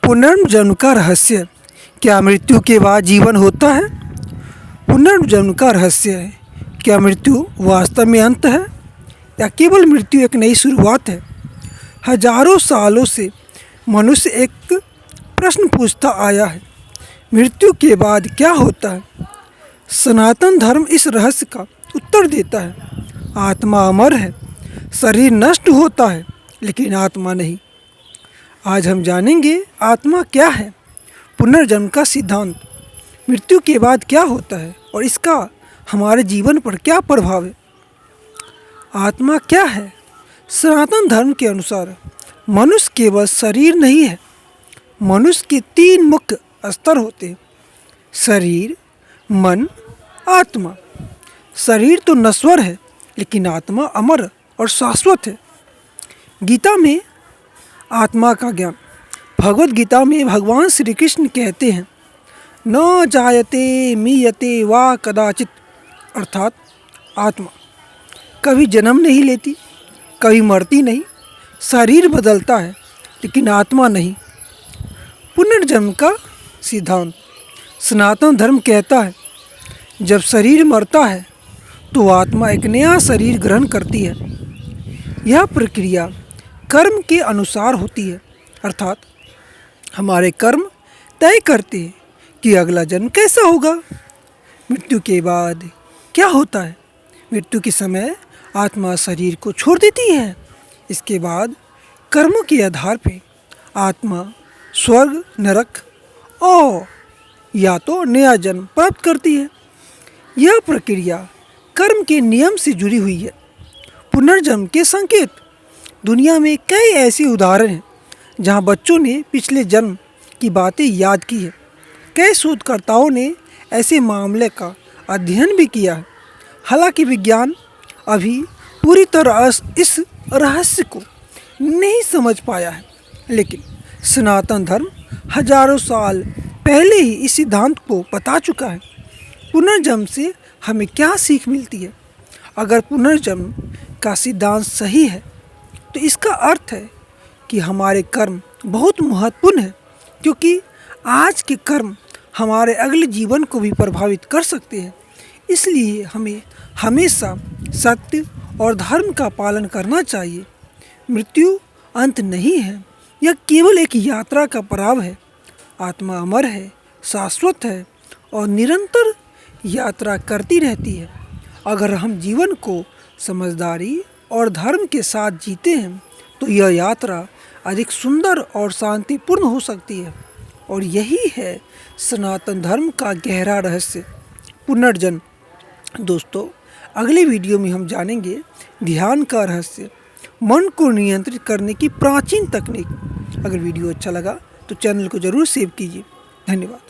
पुनर्जन्म का रहस्य। क्या मृत्यु के बाद जीवन होता है? पुनर्जन्म का रहस्य है, क्या मृत्यु वास्तव में अंत है या केवल मृत्यु एक नई शुरुआत है? हजारों सालों से मनुष्य एक प्रश्न पूछता आया है, मृत्यु के बाद क्या होता है? सनातन धर्म इस रहस्य का उत्तर देता है, आत्मा अमर है, शरीर नष्ट होता है लेकिन आत्मा नहीं। आज हम जानेंगे आत्मा क्या है, पुनर्जन्म का सिद्धांत, मृत्यु के बाद क्या होता है और इसका हमारे जीवन पर क्या प्रभाव है। आत्मा क्या है? सनातन धर्म के अनुसार मनुष्य केवल शरीर नहीं है। मनुष्य के 3 मुख्य स्तर होते हैं, शरीर, मन, आत्मा। शरीर तो नश्वर है लेकिन आत्मा अमर और शाश्वत है। गीता में आत्मा का ज्ञान। भगवद गीता में भगवान श्री कृष्ण कहते हैं, न जायते मीयते वा कदाचित, अर्थात आत्मा कभी जन्म नहीं लेती, कभी मरती नहीं। शरीर बदलता है लेकिन आत्मा नहीं। पुनर्जन्म का सिद्धांत। सनातन धर्म कहता है, जब शरीर मरता है तो आत्मा एक नया शरीर ग्रहण करती है। यह प्रक्रिया कर्म के अनुसार होती है, अर्थात हमारे कर्म तय करते हैं कि अगला जन्म कैसा होगा। मृत्यु के बाद क्या होता है? मृत्यु के समय आत्मा शरीर को छोड़ देती है। इसके बाद कर्मों के आधार पर आत्मा स्वर्ग, नरक और या तो नया जन्म प्राप्त करती है। यह प्रक्रिया कर्म के नियम से जुड़ी हुई है। पुनर्जन्म के संकेत। दुनिया में कई ऐसे उदाहरण हैं जहां बच्चों ने पिछले जन्म की बातें याद की है। कई शोधकर्ताओं ने ऐसे मामले का अध्ययन भी किया है। हालांकि विज्ञान अभी पूरी तरह इस रहस्य को नहीं समझ पाया है, लेकिन सनातन धर्म हजारों साल पहले ही इस सिद्धांत को बता चुका है। पुनर्जन्म से हमें क्या सीख मिलती है? अगर पुनर्जन्म का सिद्धांत सही है तो इसका अर्थ है कि हमारे कर्म बहुत महत्वपूर्ण है, क्योंकि आज के कर्म हमारे अगले जीवन को भी प्रभावित कर सकते हैं। इसलिए हमें हमेशा सत्य और धर्म का पालन करना चाहिए। मृत्यु अंत नहीं है, यह केवल एक यात्रा का पड़ाव है। आत्मा अमर है, शाश्वत है और निरंतर यात्रा करती रहती है। अगर हम जीवन को समझदारी और धर्म के साथ जीते हैं तो यह यात्रा अधिक सुंदर और शांतिपूर्ण हो सकती है। और यही है सनातन धर्म का गहरा रहस्य, पुनर्जन्म। दोस्तों, अगले वीडियो में हम जानेंगे ध्यान का रहस्य, मन को नियंत्रित करने की प्राचीन तकनीक। अगर वीडियो अच्छा लगा तो चैनल को ज़रूर सेव कीजिए। धन्यवाद।